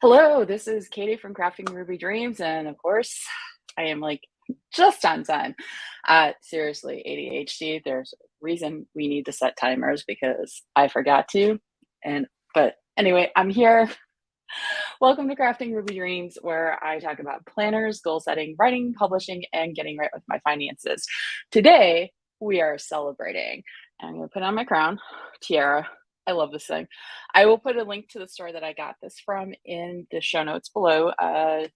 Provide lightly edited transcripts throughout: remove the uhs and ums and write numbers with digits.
Hello, this is Katie from Crafting Ruby Dreams, and of course, I am like just on time. Seriously, ADHD, there's a reason we need to set timers because I forgot to. But anyway, I'm here. Welcome to Crafting Ruby Dreams, where I talk about planners, goal setting, writing, publishing, and getting right with my finances. Today, we are celebrating. I'm going to put on my crown, tiara. I love this thing. I will put a link to the store that I got this from in the show notes below. I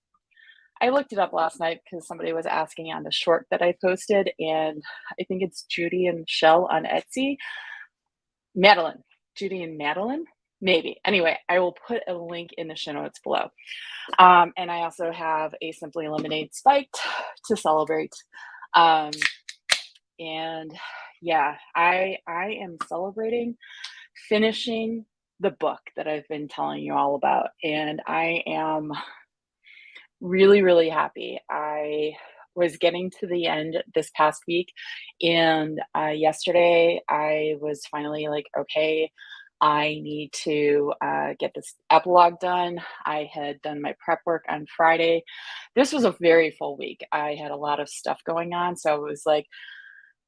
looked it up last night because somebody was asking on the short that I posted, and I think it's Judy and Michelle on Etsy. Madeline, Judy and Madeline, maybe. Anyway, I will put a link in the show notes below. And I also have a Simply Lemonade spiked to celebrate. And yeah, I am celebrating finishing the book that I've been telling you all about, and I am really, really happy. I was getting to the end this past week, and yesterday I was finally like, okay, I need to get this epilogue done. I had done my prep work on Friday. This was a very full week. I had a lot of stuff going on, so it was like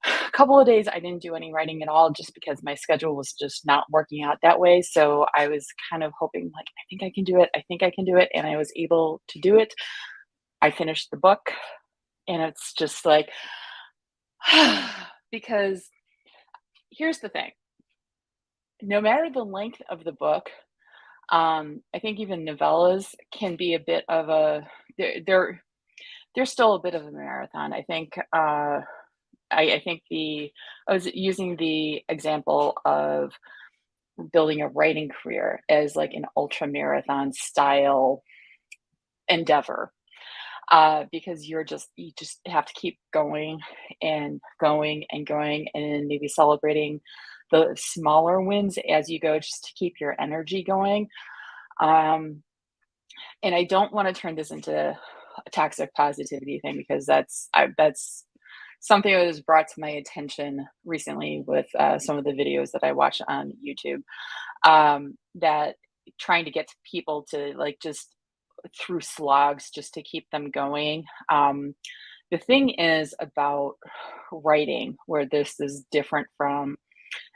a couple of days I didn't do any writing at all just because my schedule was just not working out that way. So I was kind of hoping, like, I think I can do it. I think I can do it. And I was able to do it. I finished the book, and it's just like, because here's the thing, no matter the length of the book, I think even novellas can be a bit of a, they're still a bit of a marathon. I think, I think I was using the example of building a writing career as like an ultra marathon style endeavor, because you just have to keep going and going and going, and maybe celebrating the smaller wins as you go, just to keep your energy going. Um, and I don't want to turn this into a toxic positivity thing, because that's something that was brought to my attention recently with some of the videos that I watch on YouTube, that trying to get people to like just through slogs just to keep them going. The thing is about writing, where this is different from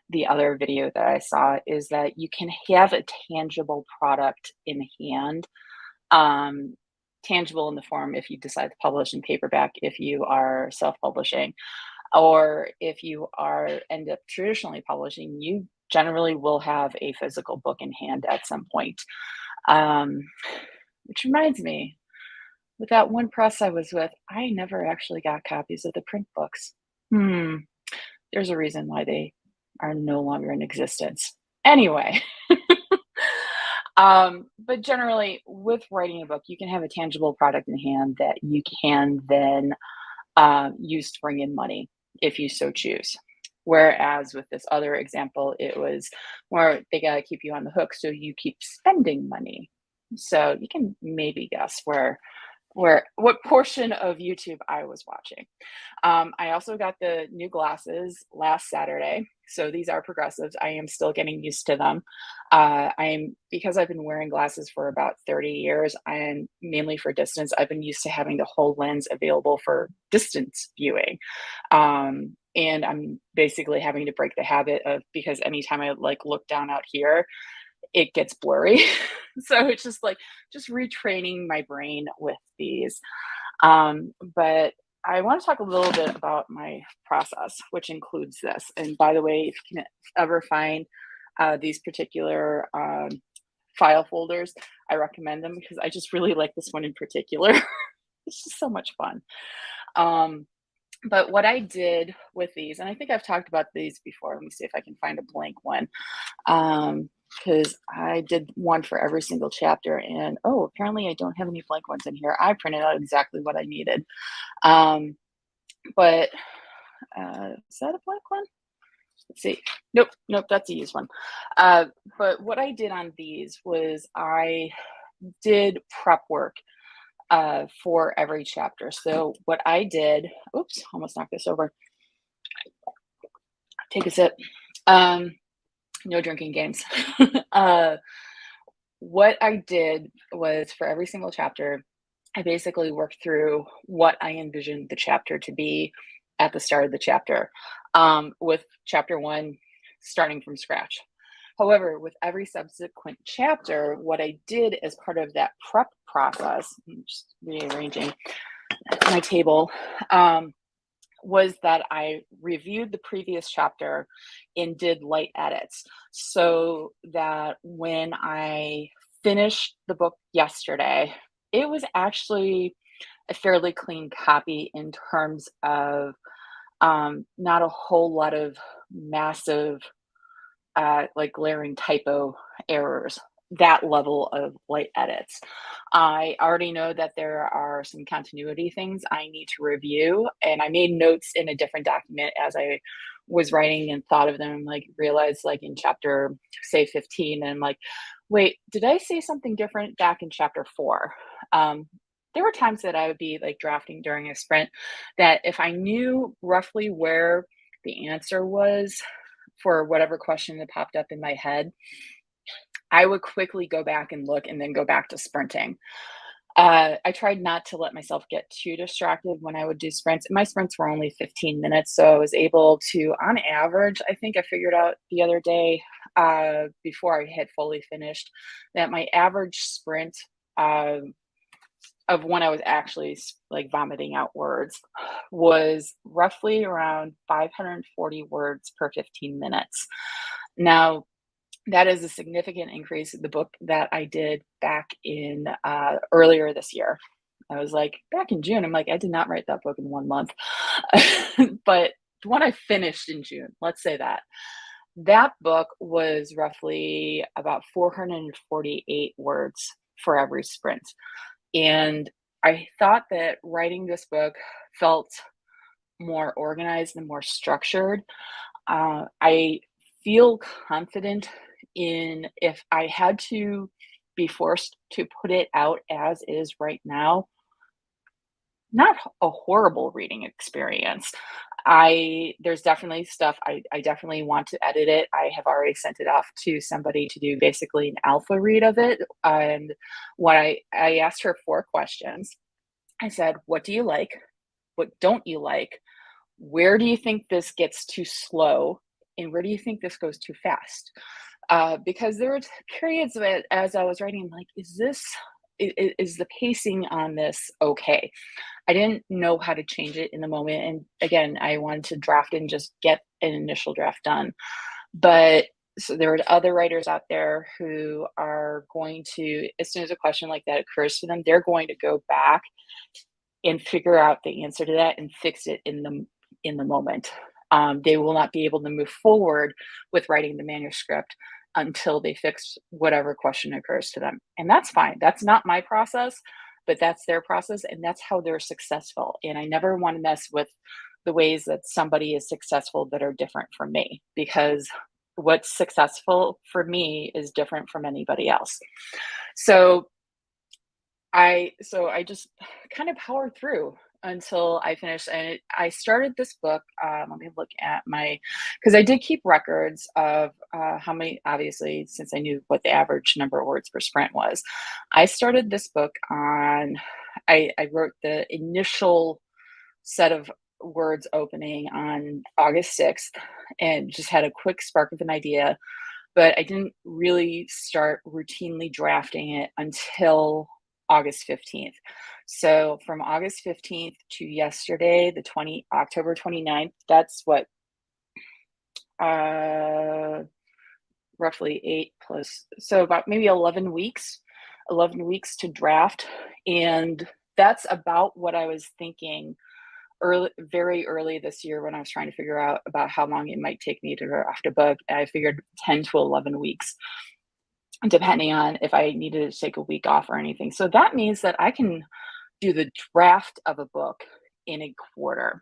the other video that I saw, is that you can have a tangible product in hand. Um, Tangible in the form if you decide to publish in paperback, if you are self-publishing, or if you are end up traditionally publishing, you generally will have a physical book in hand at some point. Um, which reminds me, with that one press I was with, I never actually got copies of the print books. There's a reason why they are no longer in existence. Anyway, but generally, with writing a book, you can have a tangible product in hand that you can then use to bring in money if you so choose. Whereas with this other example, it was more they got to keep you on the hook, so you keep spending money. So you can maybe guess what portion of YouTube I was watching. I also got the new glasses last Saturday. So these are progressives. I am still getting used to them. Because I've been wearing glasses for about 30 years, and mainly for distance, I've been used to having the whole lens available for distance viewing. And I'm basically having to break the habit of, because anytime I like look down out here, it gets blurry. So it's just retraining my brain with these. But I want to talk a little bit about my process, which includes this. And by the way, if you can ever find these particular file folders, I recommend them because I just really like this one in particular. It's just so much fun. But what I did with these, and I think I've talked about these before. Let me see if I can find a blank one. Because I did one for every single chapter, and apparently I don't have any blank ones in here. I printed out exactly what I needed. But is that a blank one? Let's see. Nope, that's a used one. But what I did on these was I did prep work for every chapter. So what I did, oops, almost knocked this over. Take a sip. No drinking games. what I did was for every single chapter, I basically worked through what I envisioned the chapter to be at the start of the chapter, with chapter one starting from scratch. However, with every subsequent chapter, what I did as part of that prep process, I'm just rearranging my table, was that I reviewed the previous chapter and did light edits so that when I finished the book yesterday, it was actually a fairly clean copy in terms of not a whole lot of massive, like glaring typo errors, that level of light edits. I already know that there are some continuity things I need to review, and I made notes in a different document as I was writing and thought of them, like realized like in chapter, say 15, and like, wait, did I say something different back in chapter 4? There were times that I would be like drafting during a sprint that if I knew roughly where the answer was for whatever question that popped up in my head, I would quickly go back and look and then go back to sprinting. I tried not to let myself get too distracted when I would do sprints. My sprints were only 15 minutes, so I was able to, on average, I think I figured out the other day, before I had fully finished, that my average sprint, of when I was actually like vomiting out words, was roughly around 540 words per 15 minutes. Now, that is a significant increase in the book that I did back in earlier this year. I was like, back in June, I'm like, I did not write that book in 1 month. But the one I finished in June, let's say that, that book was roughly about 448 words for every sprint. And I thought that writing this book felt more organized and more structured. I feel confident in if I had to be forced to put it out as is right now, not a horrible reading experience. There's definitely stuff I definitely want to edit it. I have already sent it off to somebody to do basically an alpha read of it. And what I asked her 4 questions. I said, what do you like? What don't you like? Where do you think this gets too slow? And where do you think this goes too fast? Because there were periods of it as I was writing, like, is the pacing on this okay? I didn't know how to change it in the moment. And again, I wanted to draft and just get an initial draft done. But so there are other writers out there who are going to, as soon as a question like that occurs to them, they're going to go back and figure out the answer to that and fix it in the moment. They will not be able to move forward with writing the manuscript until they fix whatever question occurs to them. And that's fine. That's not my process, but that's their process, and that's how they're successful. And I never want to mess with the ways that somebody is successful that are different from me, because what's successful for me is different from anybody else. So I just kind of powered through until I finished. And I started this book. Let me look at because I did keep records of how many, obviously, since I knew what the average number of words per sprint was. I started this book I wrote the initial set of words opening on August 6th and just had a quick spark of an idea. But I didn't really start routinely drafting it until August 15th. So from August 15th to yesterday, October 29th, that's what, roughly 8 plus, so about maybe 11 weeks to draft. And that's about what I was thinking very early this year when I was trying to figure out about how long it might take me to draft a book. I figured 10 to 11 weeks, depending on if I needed to take a week off or anything. So that means that I can do the draft of a book in a quarter.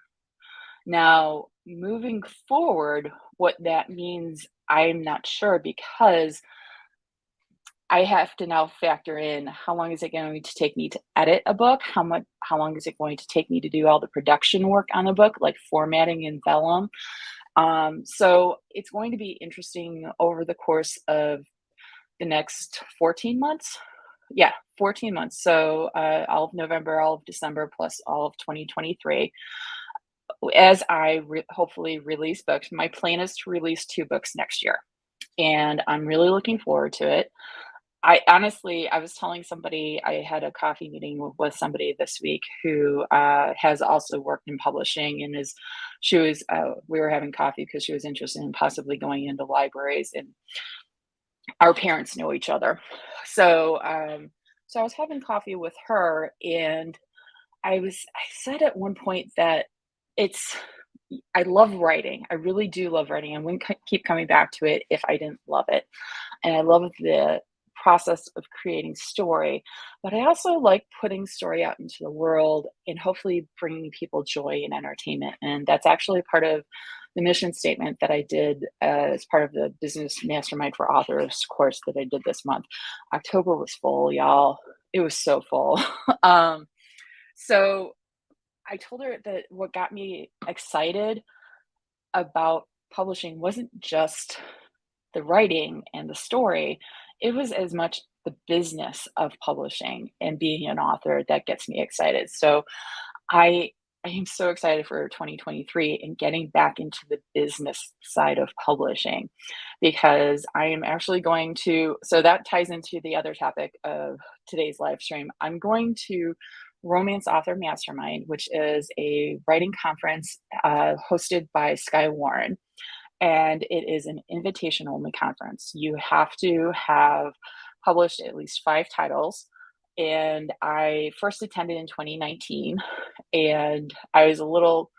Now, moving forward, what that means, I'm not sure, because I have to now factor in how long is it going to take me to edit a book? How long is it going to take me to do all the production work on a book, like formatting in vellum? So it's going to be interesting over the course of the next 14 months. Yeah, 14 months. So all of November, all of December, plus all of 2023. As I hopefully release books, my plan is to release 2 books next year. And I'm really looking forward to it. I honestly, I was telling somebody, I had a coffee meeting with somebody this week who has also worked in publishing and we were having coffee because she was interested in possibly going into libraries, and our parents know each other. So I was having coffee with her, and I said at one point that it's, I love writing. I really do love writing. I wouldn't keep coming back to it if I didn't love it. And I love the process of creating story, but I also like putting story out into the world and hopefully bringing people joy and entertainment. And that's actually part of the mission statement that I did as part of the Business Mastermind for Authors course that I did this month. October was full, y'all. It was so full. um, so I told her that what got me excited about publishing wasn't just the writing and the story, it was as much the business of publishing and being an author that gets me excited. So I I am so excited for 2023 and getting back into the business side of publishing, because I am actually going to, so that ties into the other topic of today's live stream. I'm going to Romance Author Mastermind, which is a writing conference hosted by Sky Warren, and it is an invitation only conference. You have to have published at least 5 titles. And I first attended in 2019, and I was a little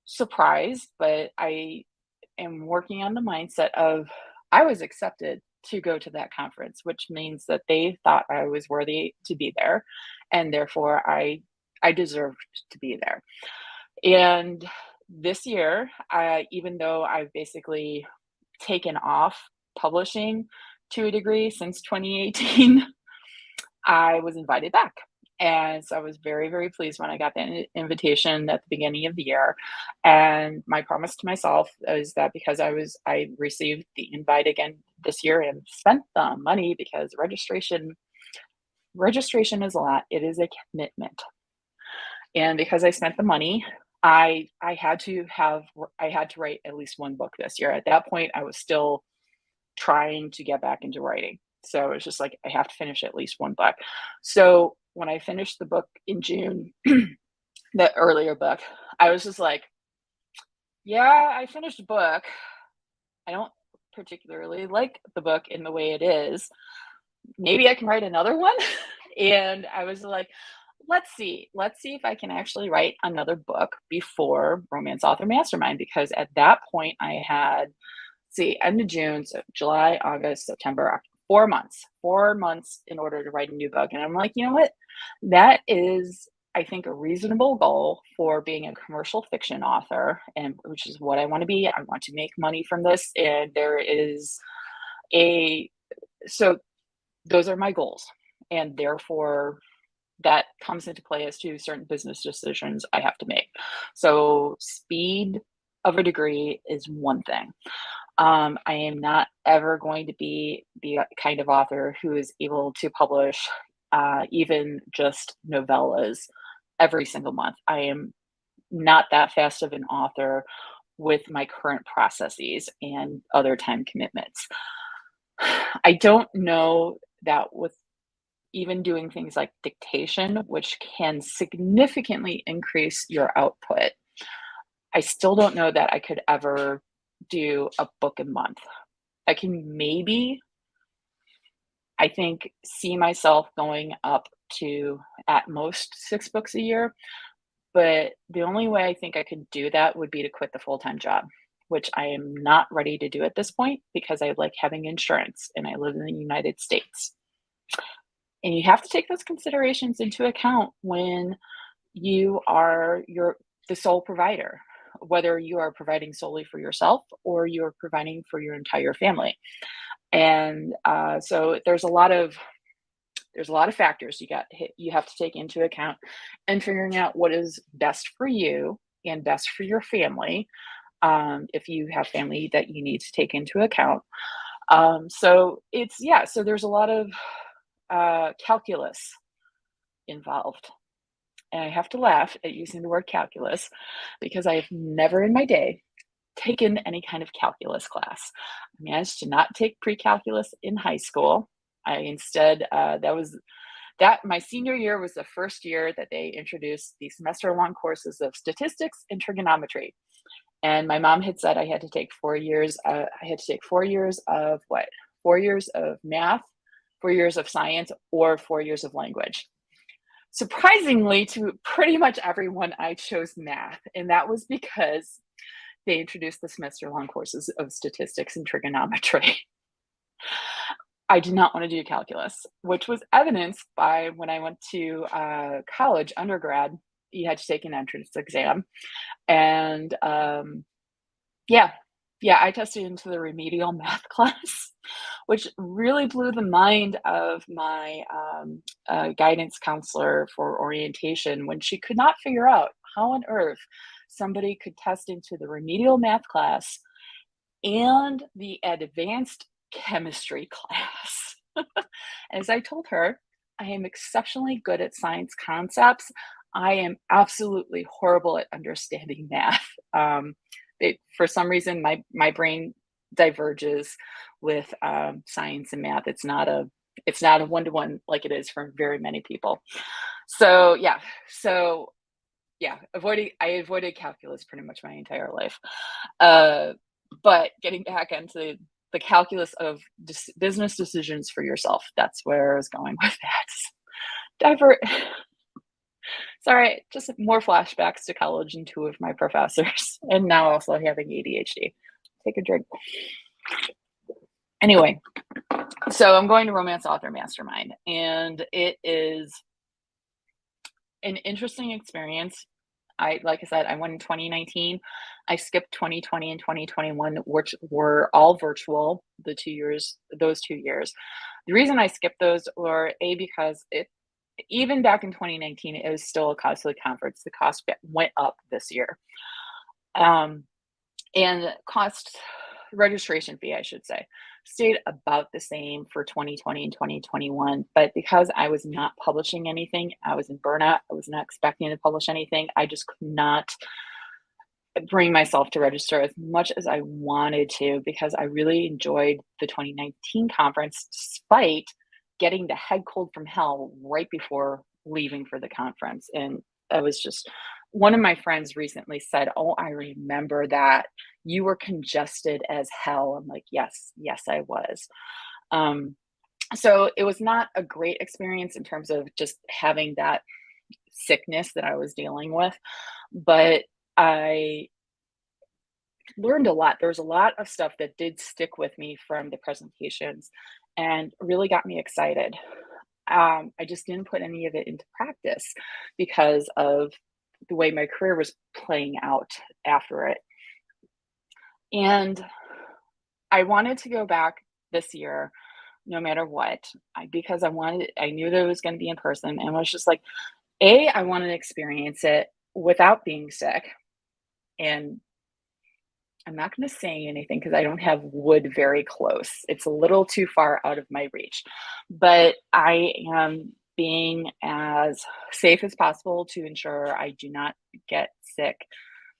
surprised, but I am working on the mindset of I was accepted to go to that conference, which means that they thought I was worthy to be there, and therefore I deserved to be there. And this year, even though I've basically taken off publishing to a degree since 2018, I was invited back. And so I was very, very pleased when I got the invitation at the beginning of the year. And my promise to myself is that because I received the invite again this year and spent the money, because registration is a lot. It is a commitment. And because I spent the money, I had to write at least 1 book this year. At that point, I was still trying to get back into writing. So it's just like I have to finish at least 1 book. So when I finished the book in June, the earlier book, I was just like, yeah, I finished a book. I don't particularly like the book in the way it is. Maybe I can write another one. And I was like, let's see if I can actually write another book before Romance Author Mastermind, because at that point I had, see, end of June, so July, August, September, 4 months in order to write a new book. And I'm like, you know what? That is, I think, a reasonable goal for being a commercial fiction author, and which is what I want to be. I want to make money from this. And there is a, so those are my goals. And therefore, that comes into play as to certain business decisions I have to make. So speed of a degree is one thing. I am not ever going to be the kind of author who is able to publish even just novellas every single month. I am not that fast of an author with my current processes and other time commitments. I don't know that with even doing things like dictation, which can significantly increase your output, I still don't know that I could ever do a book a month. I can maybe, I think, see myself going up to at most 6 books a year. But the only way I think I could do that would be to quit the full-time job, which I am not ready to do at this point because I like having insurance and I live in the United States. And you have to take those considerations into account when you are the sole provider, whether you are providing solely for yourself or you're providing for your entire family. And so there's a lot of factors you have to take into account, and figuring out what is best for you and best for your family, if you have family that you need to take into account. So it's, yeah, so there's a lot of calculus involved. And I have to laugh at using the word calculus because I have never in my day taken any kind of calculus class. I managed to not take pre-calculus in high school. I instead, that my senior year was the first year that they introduced the semester-long courses of statistics and trigonometry. And my mom had said I had to take 4 years. I had to take 4 years of what? 4 years of math, 4 years of science, or 4 years of language. Surprisingly, to pretty much everyone, I chose math, and that was because they introduced the semester-long courses of statistics and trigonometry. I did not want to do calculus, which was evidenced by when I went to college, undergrad. You had to take an entrance exam, and yeah, yeah, I tested into the remedial math class, which really blew the mind of my guidance counselor for orientation when she could not figure out how on earth somebody could test into the remedial math class and the advanced chemistry class. As I told her, I am exceptionally good at science concepts. I am absolutely horrible at understanding math. For some reason, my brain diverges with science and math. It's not a one-to-one like it is for very many people. So yeah, so yeah, I avoided calculus pretty much my entire life. Uh, but getting back into the calculus of business decisions for yourself, that's where I was going with that. Divert. Sorry, just more flashbacks to college and two of my professors, and now also having ADHD. Take a drink. Anyway, so I'm going to Romance Author Mastermind, and it is an interesting experience. Like I said, I went in 2019. I skipped 2020 and 2021, which were all virtual, those 2 years. The reason I skipped those were because even back in 2019, it was still a costly conference. The cost went up this year. And registration fee, I should say, stayed about the same for 2020 and 2021. But because I was not publishing anything, I was in burnout. I was not expecting to publish anything. I just could not bring myself to register as much as I wanted to because I really enjoyed the 2019 conference, despite getting the head cold from hell right before leaving for the conference. And I was just, one of my friends recently said, "Oh, I remember that. You were congested as hell." I'm like, yes, I was. So it was not a great experience in terms of just having that sickness that I was dealing with, but I learned a lot. There was a lot of stuff that did stick with me from the presentations and really got me excited. I just didn't put any of it into practice because of the way my career was playing out after it. And I wanted to go back this year no matter what, because I knew that it was going to be in person, and was just like, I wanted to experience it without being sick. And I'm not going to say anything because I don't have wood very close. It's a little too far out of my reach, but I am being as safe as possible to ensure I do not get sick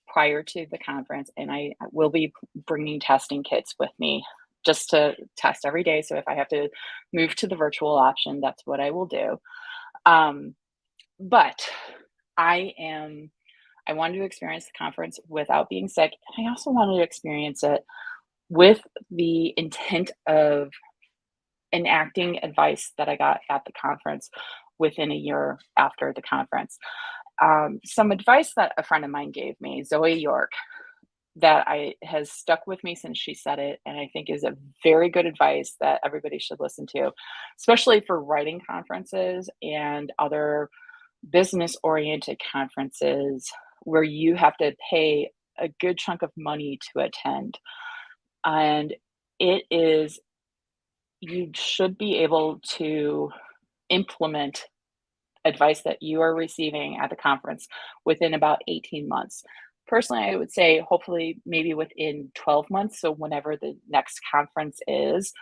prior to the conference. And I will be bringing testing kits with me just to test every day. So if I have to move to the virtual option, that's what I will do. But I wanted to experience the conference without being sick. And I also wanted to experience it with the intent of enacting advice that I got at the conference within a year after the conference. Some advice that a friend of mine gave me, Zoe York, that has stuck with me since she said it, and I think is a very good advice that everybody should listen to, especially for writing conferences and other business-oriented conferences where you have to pay a good chunk of money to attend. And you should be able to implement advice that you are receiving at the conference within about 18 months. personally, I would say hopefully maybe within 12 months, so whenever the next conference is.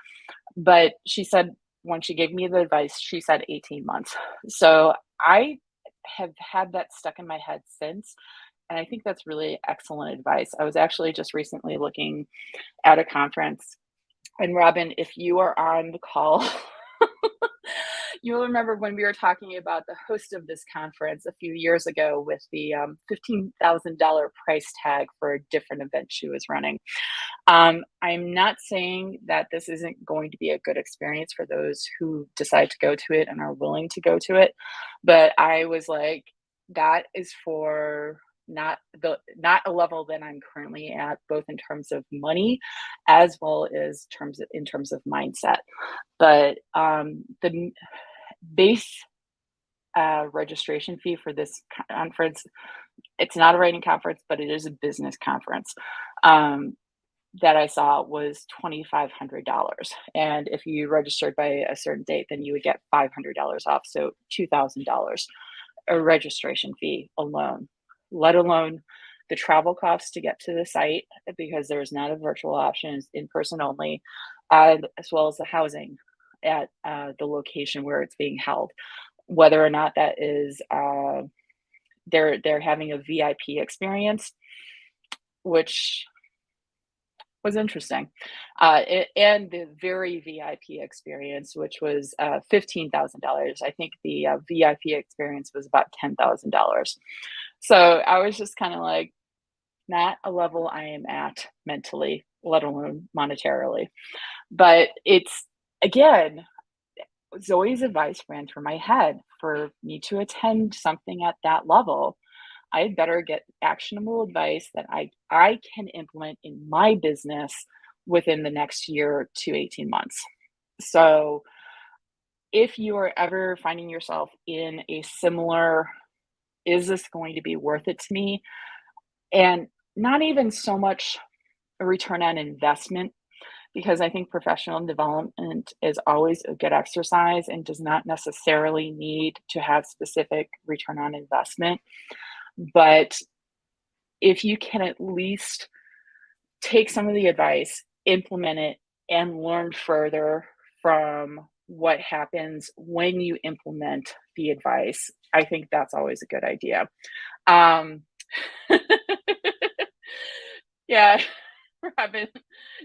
But she said when she gave me the advice, she said 18 months. So I have had that stuck in my head since, and I think that's really excellent advice. I was actually just recently looking at a conference, and Robin, if you are on the call, you'll remember when we were talking about the host of this conference a few years ago with the $15,000 price tag for a different event she was running. I'm not saying that this isn't going to be a good experience for those who decide to go to it and are willing to go to it, but I was like, that is for not a level that I'm currently at, both in terms of money as well as in terms of mindset. But the base registration fee for this conference, it's not a writing conference, but it is a business conference. That I saw was $2,500. And if you registered by a certain date, then you would get $500 off. So $2,000, a registration fee alone, let alone the travel costs to get to the site, because there's not a virtual option, it's in person only, as well as the housing at the location where it's being held. Whether or not that is they're having a VIP experience, which was interesting. And the very VIP experience, which was $15,000. I think the VIP experience was about $10,000. So I was just kind of like, not a level I am at mentally, let alone monetarily. But it's, again, Zoe's advice ran through my head. For me to attend something at that level, I had better get actionable advice that I can implement in my business within the next year to 18 months. So if you are ever finding yourself in a similar, is this going to be worth it to me? And not even so much a return on investment, because I think professional development is always a good exercise and does not necessarily need to have specific return on investment. But if you can at least take some of the advice, implement it, and learn further from what happens when you implement the advice, I think that's always a good idea. Um, yeah, Robin,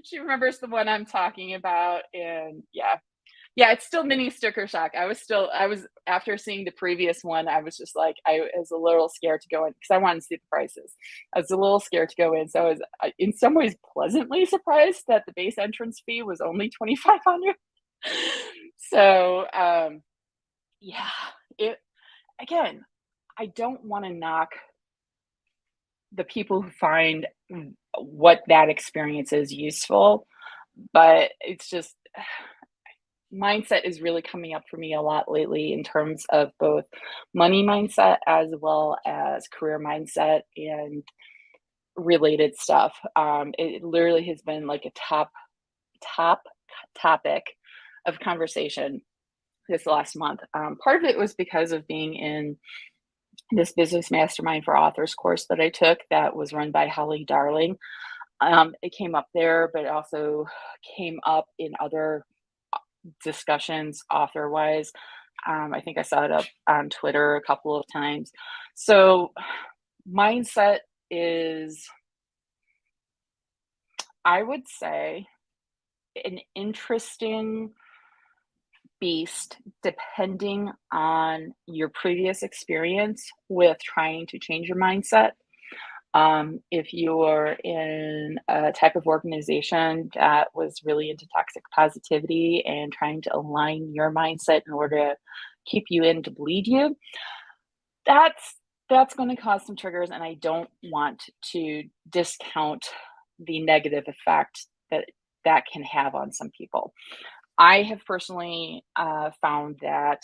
she remembers the one I'm talking about, and yeah, it's still mini sticker shock. I was after seeing the previous one, I was just like, I was a little scared to go in because I wanted to see the prices. I was a little scared to go in, so I was in some ways pleasantly surprised that the base entrance fee was only 2,500. So yeah, it again, I don't want to knock the people who find what that experience is useful, but it's just mindset is really coming up for me a lot lately in terms of both money mindset as well as career mindset and related stuff. It literally has been like a top topic of conversation this last month. Part of it was because of being in this business mastermind for authors course that I took that was run by Holly Darling. It came up there, but it also came up in other discussions author wise. I think I saw it up on Twitter a couple of times. So mindset is, I would say, an interesting beast depending on your previous experience with trying to change your mindset. If you're in a type of organization that was really into toxic positivity and trying to align your mindset in order to keep you in to bleed you, that's going to cause some triggers, and I don't want to discount the negative effect that can have on some people. I have personally found that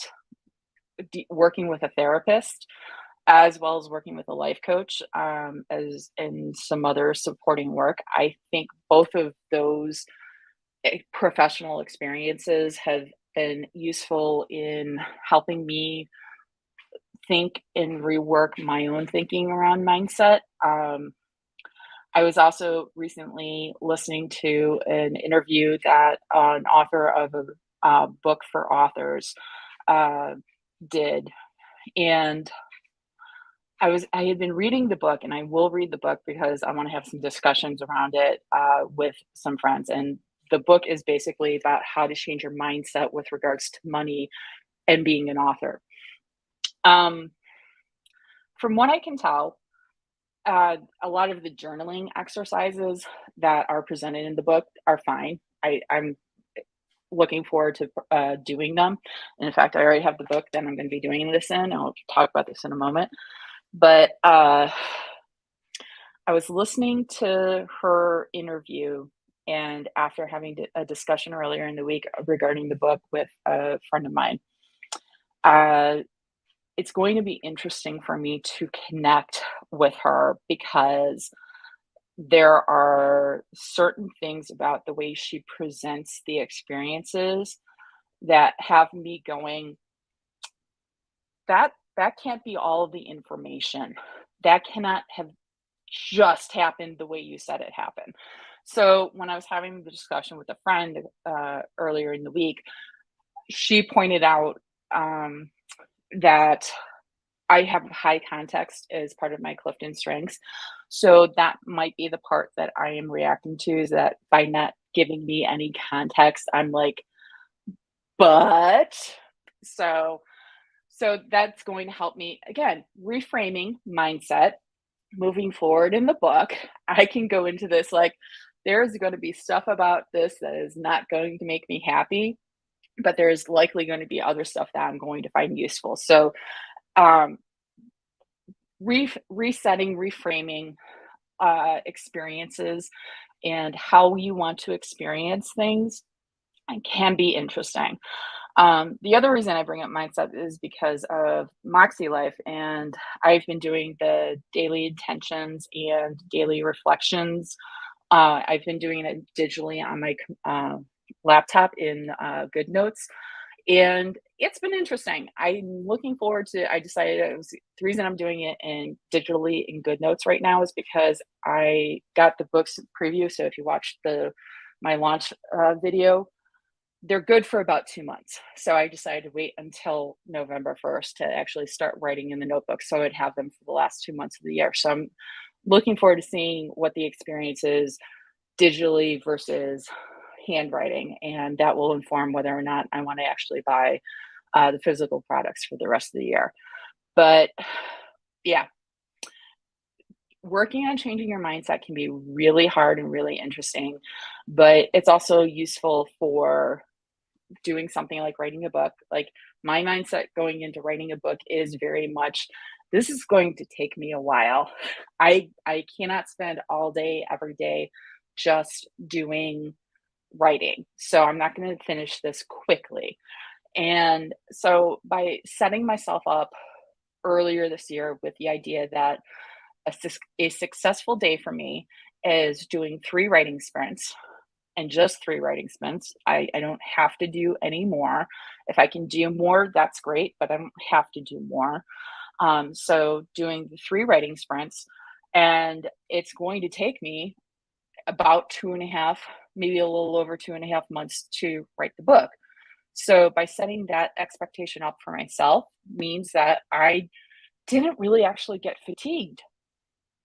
working with a therapist as well as working with a life coach, as and some other supporting work, I think both of those professional experiences have been useful in helping me think and rework my own thinking around mindset. I was also recently listening to an interview that an author of a book for authors uh, did, and I had been reading the book, and I will read the book because I want to have some discussions around it with some friends. And the book is basically about how to change your mindset with regards to money and being an author. Um, from what I can tell, a lot of the journaling exercises that are presented in the book are fine. I'm looking forward to doing them. And in fact, I already have the book that I'm going to be doing this in. I'll talk about this in a moment. But I was listening to her interview, and after having a discussion earlier in the week regarding the book with a friend of mine, uh, it's going to be interesting for me to connect with her because there are certain things about the way she presents the experiences that have me going, that can't be all of the information. That cannot have just happened the way you said it happened. So when I was having the discussion with a friend earlier in the week, she pointed out that I have high context as part of my Clifton strengths. So that might be the part that I am reacting to, is that by not giving me any context, I'm like, but so that's going to help me again, reframing mindset moving forward in the book. I can go into this like there's going to be stuff about this that is not going to make me happy, but there's likely going to be other stuff that I'm going to find useful. So um resetting, reframing experiences and how you want to experience things can be interesting. The other reason I bring up mindset is because of MäksēLife, and I've been doing the daily intentions and daily reflections. I've been doing it digitally on my laptop in GoodNotes, and it's been interesting. I'm looking forward to. I decided the reason I'm doing it in digitally in GoodNotes right now is because I got the book's preview. So if you watched my launch video, they're good for about 2 months. So I decided to wait until November 1st to actually start writing in the notebook, so I'd have them for the last 2 months of the year. So I'm looking forward to seeing what the experience is digitally versus handwriting, and that will inform whether or not I want to actually buy the physical products for the rest of the year. But yeah, working on changing your mindset can be really hard and really interesting, but it's also useful for doing something like writing a book. Like my mindset going into writing a book is very much this is going to take me a while. I cannot spend all day every day just doing writing. So I'm not going to finish this quickly. And so by setting myself up earlier this year with the idea that a successful day for me is doing 3 writing sprints, and just 3 writing sprints. I don't have to do any more. If I can do more, that's great, but I don't have to do more. So doing the 3 writing sprints, and it's going to take me about 2.5, maybe a little over 2.5 months to write the book. So by setting that expectation up for myself means that I didn't really actually get fatigued.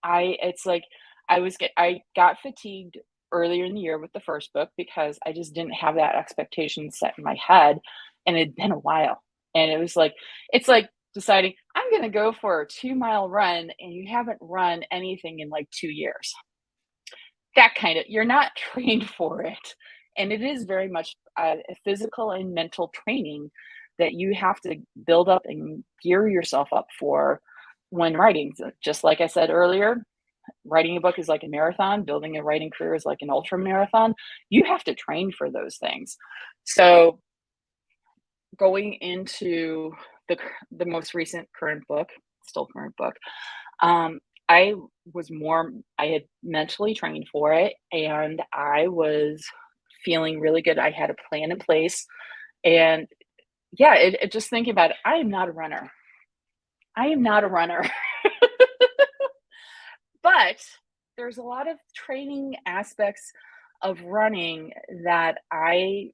It's like I got fatigued earlier in the year with the first book because I just didn't have that expectation set in my head, and it'd been a while. And it's like deciding I'm going to go for a 2-mile run and you haven't run anything in like 2 years. That kind of you're not trained for it. And it is very much a physical and mental training that you have to build up and gear yourself up for when writing. So just like I said earlier, writing a book is like a marathon, building a writing career is like an ultra marathon. You have to train for those things. So going into the most recent current book, still current book, um, I I had mentally trained for it, and I was feeling really good. I had a plan in place, and yeah, just thinking about it, I am not a runner. I am not a runner. But there's a lot of training aspects of running that I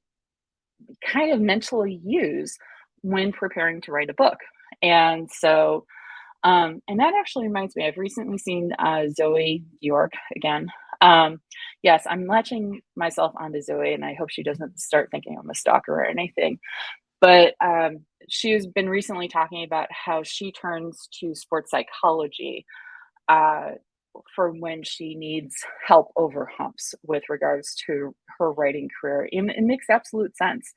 kind of mentally use when preparing to write a book. And so, and that actually reminds me, I've recently seen Zoe York again. Yes, I'm latching myself onto Zoe, and I hope she doesn't start thinking I'm a stalker or anything. But she's been recently talking about how she turns to sports psychology uh, for when she needs help over humps with regards to her writing career. It makes absolute sense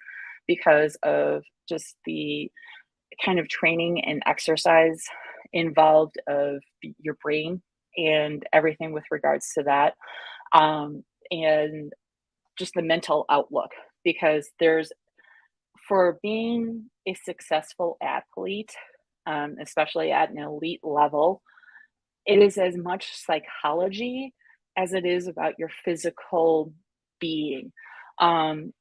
because of just the kind of training and exercise involved of your brain and everything with regards to that. And just the mental outlook, because there's for being a successful athlete, especially at an elite level, it is as much psychology as it is about your physical being.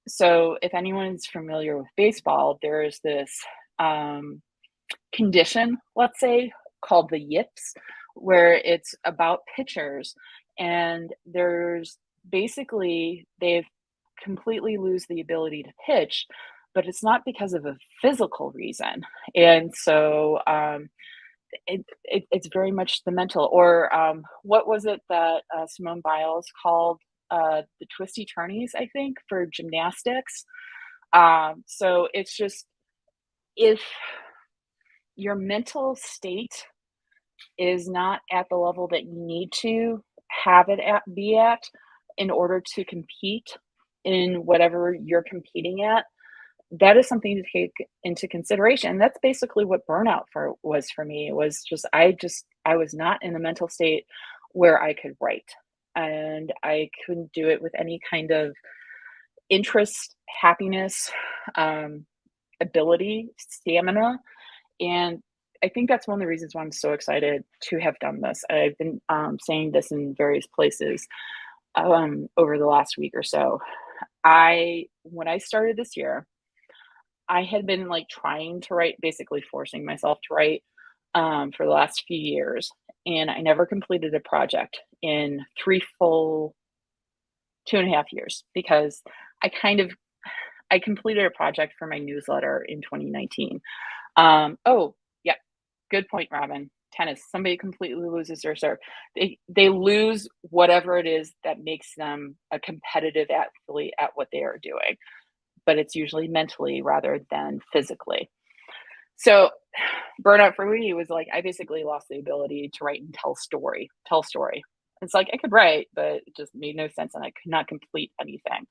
So if anyone's familiar with baseball, there is this um, condition, let's say, called the yips, where it's about pitchers, and there's basically they've completely lose the ability to pitch, but it's not because of a physical reason. And so it's very much the mental. Or what was it that Simone Biles called the twisty turnies, I think, for gymnastics. So it's just if your mental state is not at the level that you need to have it be at in order to compete in whatever you're competing at, that is something to take into consideration. That's basically what burnout was for me. It was I was not in a mental state where I could write, and I couldn't do it with any kind of interest, happiness, um, ability, stamina. And I think that's one of the reasons why I'm so excited to have done this. I've been saying this in various places over the last week or so. When I started this year, I had been like trying to write, basically forcing myself to write for the last few years. And I never completed a project in 3 full 2.5 years because I kind of I completed a project for my newsletter in 2019. Oh, yeah, good point, Robin. Tennis. Somebody completely loses their serve. They lose whatever it is that makes them a competitive athlete at what they are doing, but it's usually mentally rather than physically. So burnout for me was like I basically lost the ability to write and tell story. It's like I could write, but it just made no sense and I could not complete anything.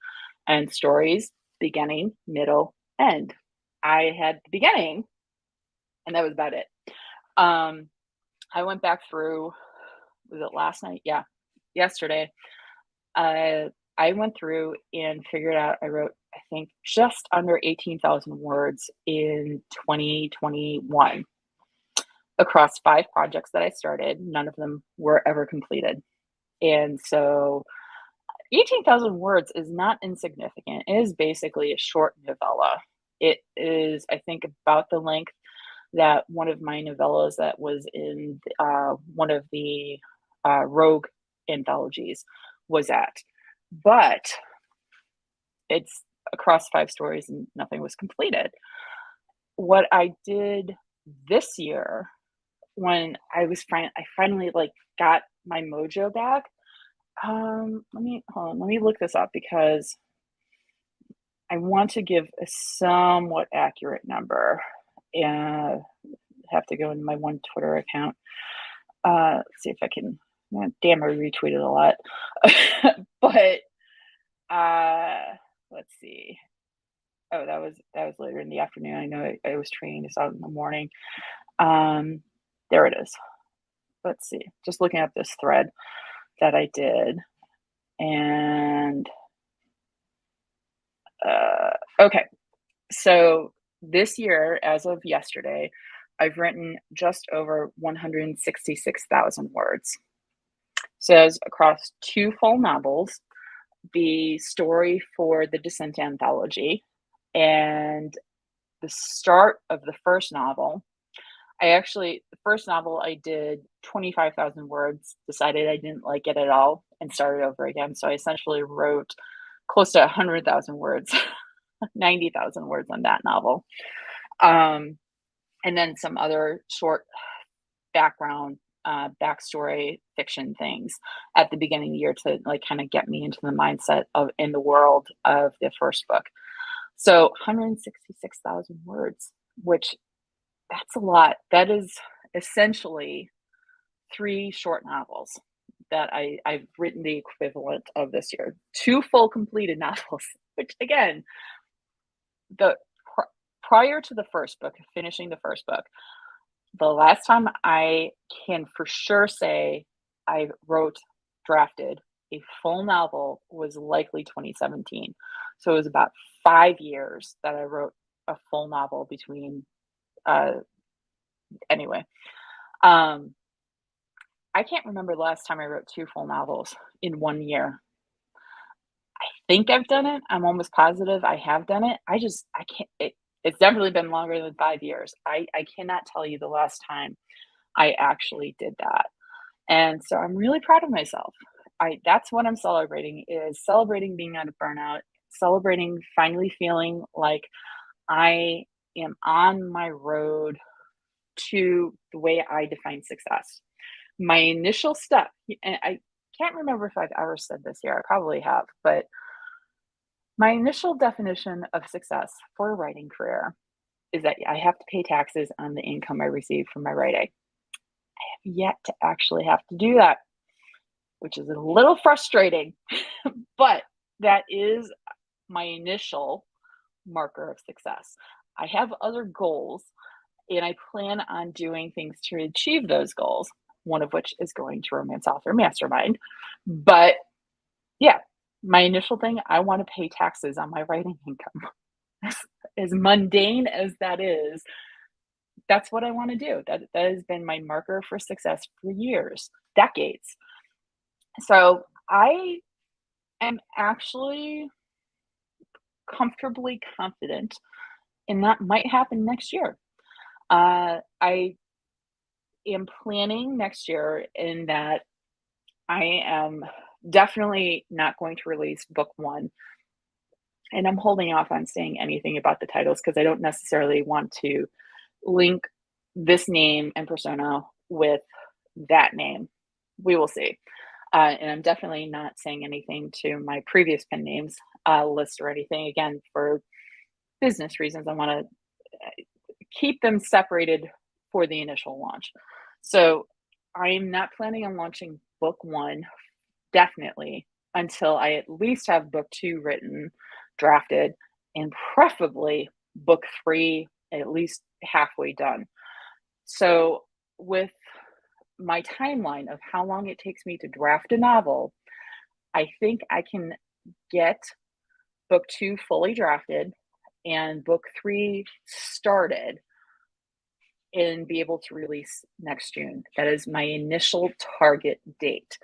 And stories, beginning, middle, end. I had the beginning and that was about it. Um, I went back through, was it last night? Yeah, yesterday. Uh, I went through and figured out I wrote, I think, just under 18,000 words in 2021 across 5 projects that I started. None of them were ever completed. And so 18,000 words is not insignificant. It is basically a short novella. It is, I think, about the length that one of my novellas that was in one of the Rogue anthologies was at. But it's across 5 stories and nothing was completed. What I did this year when I finally like got my mojo back. Let me hold on, let me look this up because I want to give a somewhat accurate number. And have to go into my one Twitter account. Let's see if I can. Damn, I retweeted a lot. But let's see. Oh, that was later in the afternoon. I know I was training this out in the morning. There it is. Let's see. Just looking at this thread that I did, and okay. So this year, as of yesterday, I've written just over 166,000 words. So across 2 full novels, the story for the Descent anthology, and the start of the first novel. the first novel I did 25,000 words, decided I didn't like it at all, and started over again. So I essentially wrote close to 100,000 words, 90,000 words on that novel. Um, and then some other short background, backstory fiction things at the beginning of the year to like kind of get me into the mindset of in the world of the first book. So 166,000 words, which that's a lot. That is essentially 3 short novels that I've written the equivalent of this year. 2 full completed novels, which again, the prior to the first book, finishing the first book, the last time I can for sure say I drafted a full novel was likely 2017. So it was about 5 years that I wrote a full novel between, uh, anyway. Um, I can't remember the last time I wrote 2 full novels in 1 year. I think I've done it. I'm almost positive I have done it. I can't it's definitely been longer than 5 years. I cannot tell you the last time I actually did that. And so I'm really proud of myself. I That's what I'm celebrating, is celebrating being out of burnout, celebrating finally feeling like I am on my road to the way I define success. My initial step, and I can't remember if I've ever said this here, I probably have, but my initial definition of success for a writing career is that I have to pay taxes on the income I receive from my writing. I have yet to actually have to do that, which is a little frustrating, but that is my initial marker of success. I have other goals, and I plan on doing things to achieve those goals, one of which is going to Romance Author Mastermind. But yeah, my initial thing, I want to pay taxes on my writing income. As mundane as that is, that's what I want to do. That has been my marker for success for years, decades. So I am actually comfortably confident, and that might happen next year. I am planning next year in that I am definitely not going to release book 1, and I'm holding off on saying anything about the titles because I don't necessarily want to link this name and persona with that name. We will see. And I'm definitely not saying anything to my previous pen names list or anything. Again, for business reasons, I want to keep them separated for the initial launch. So I'm not planning on launching book 1 definitely until I at least have book 2 written, drafted, and preferably book 3 at least halfway done. So with my timeline of how long it takes me to draft a novel, I think I can get book 2 fully drafted and book 3 started and be able to release next June. That is my initial target date.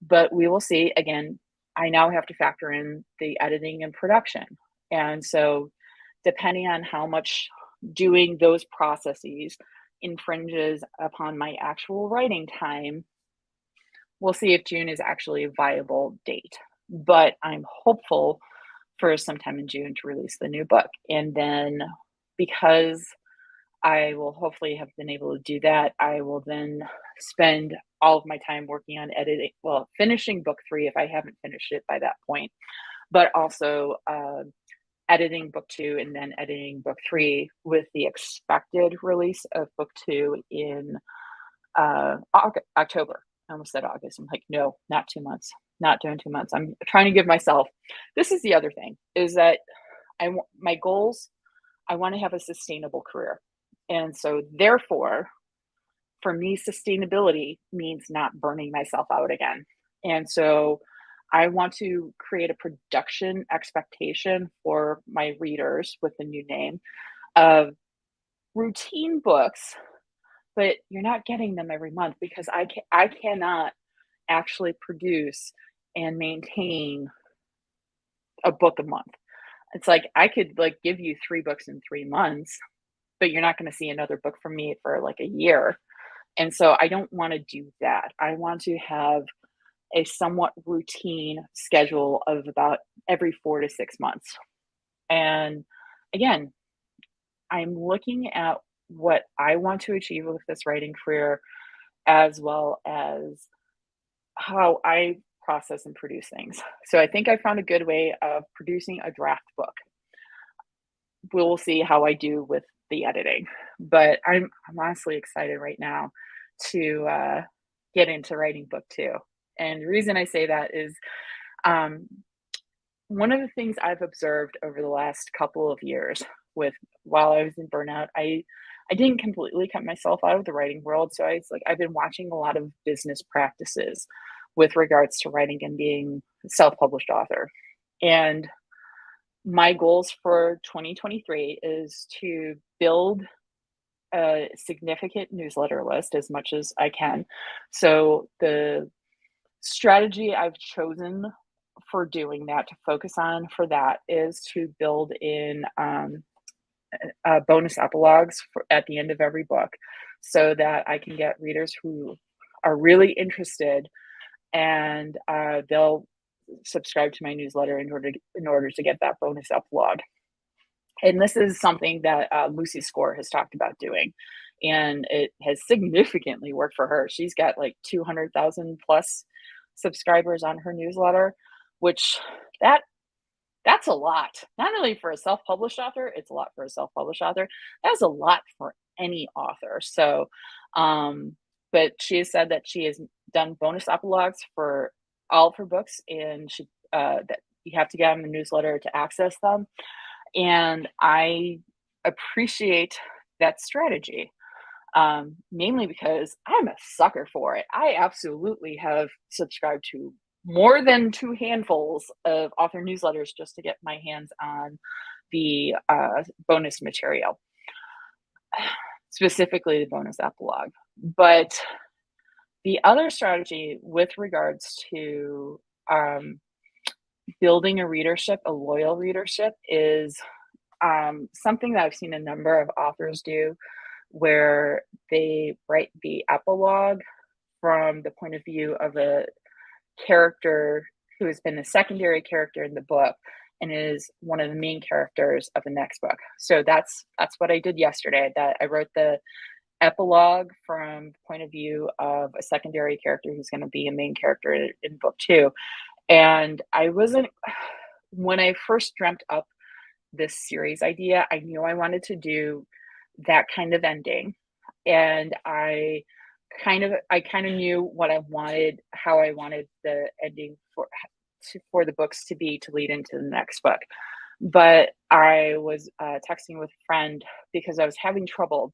But we will see. Again, I now have to factor in the editing and production. And so, depending on how much doing those processes infringes upon my actual writing time, we'll see if June is actually a viable date. But I'm hopeful for sometime in June to release the new book. And then, because I will hopefully have been able to do that, I will then spend all of my time working on editing, well, finishing book 3 if I haven't finished it by that point, but also editing book 2 and then editing book 3 with the expected release of book 2 in October. I almost said August. I'm like, no, not 2 months, not doing 2 months. I'm trying to give myself, this is the other thing, is that my goals, I want to have a sustainable career. And so therefore, for me, sustainability means not burning myself out again. And so I want to create a production expectation for my readers with the new name of routine books, but you're not getting them every month because I cannot actually produce and maintain a book a month. It's like I could like give you 3 books in 3 months, but you're not going to see another book from me for like a year. And so I don't want to do that. I want to have a somewhat routine schedule of about every 4 to 6 months. And again, I'm looking at what I want to achieve with this writing career, as well as how I process and produce things. So I think I found a good way of producing a draft book. We'll see how I do with the editing, but I'm honestly excited right now to get into writing book two. And the reason I say that is um, one of the things I've observed over the last couple of years with while I was in burnout, I didn't completely cut myself out of the writing world. So I've been watching a lot of business practices with regards to writing and being a self-published author. And my goals for 2023 is to build a significant newsletter list as much as I can. So the strategy I've chosen for doing that, to focus on for that, is to build in bonus epilogues at the end of every book so that I can get readers who are really interested, and they'll subscribe to my newsletter in order to get that bonus epilogue. And this is something that Lucy Score has talked about doing, and it has significantly worked for her. She's got like 200,000 plus subscribers on her newsletter, which that's a lot. Not only for a self-published author, it's a lot for a self-published author. That's a lot for any author. So, but she has said that she has done bonus epilogues for all of her books, and that you have to get on the newsletter to access them. And I appreciate that strategy, mainly because I'm a sucker for it. I absolutely have subscribed to more than two handfuls of author newsletters just to get my hands on the bonus material, specifically the bonus epilogue. But the other strategy with regards to building a readership, a loyal readership, is something that I've seen a number of authors do, where they write the epilogue from the point of view of a character who has been a secondary character in the book and is one of the main characters of the next book. So that's what I did yesterday. That I wrote the epilogue from the point of view of a secondary character who's going to be a main character in book two. And I wasn't when I first dreamt up this series idea, I knew I wanted to do that kind of ending, and I kind of knew what I wanted, how I wanted the ending for the books to be, to lead into the next book. But I was texting with a friend because I was having trouble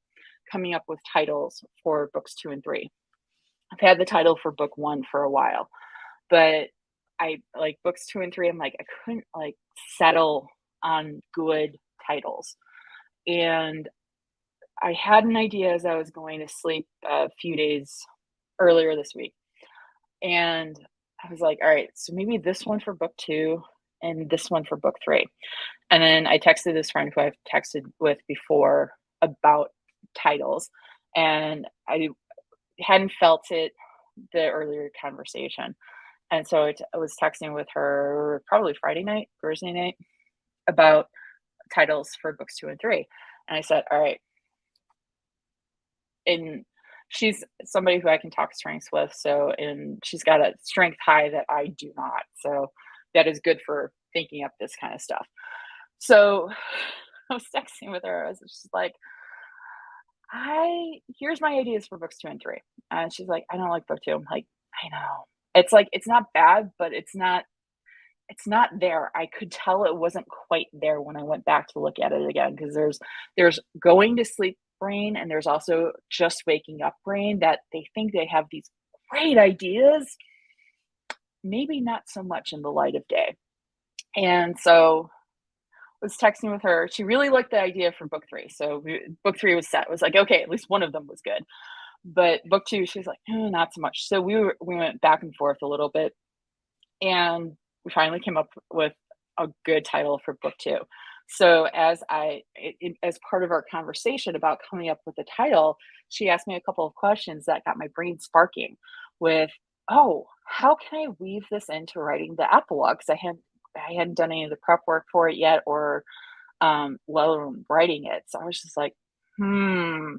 coming up with titles for books 2 and 3. I've had the title for book 1 for a while, but I like books 2 and 3. I'm like, I couldn't like settle on good titles. And I had an idea as I was going to sleep a few days earlier this week. And I was like, all right, so maybe this one for book 2 and this one for book 3. And then I texted this friend who I've texted with before about titles, and I hadn't felt it the earlier conversation. And so I was texting with her probably Thursday night, about titles for books 2 and 3. And I said, all right. And she's somebody who I can talk strengths with. And she's got a strength high that I do not. So that is good for thinking up this kind of stuff. So I was texting with her. I was just like, here's my ideas for books 2 and 3. And she's like, I don't like book 2. I'm like, I know. It's like, it's not bad, but it's not there. I could tell it wasn't quite there when I went back to look at it again, because there's going to sleep brain, and there's also just waking up brain, that they think they have these great ideas, maybe not so much in the light of day. And so I was texting with her. She really liked the idea for book 3. So book 3 was set. It was like, okay, at least one of them was good. But book 2, she's like, not so much. So we went back and forth a little bit, and we finally came up with a good title for book 2. So as part of our conversation about coming up with the title, she asked me a couple of questions that got my brain sparking with, oh, how can I weave this into writing the epilogue? Because I hadn't done any of the prep work for it yet, or let alone writing it. So I was just like, hmm.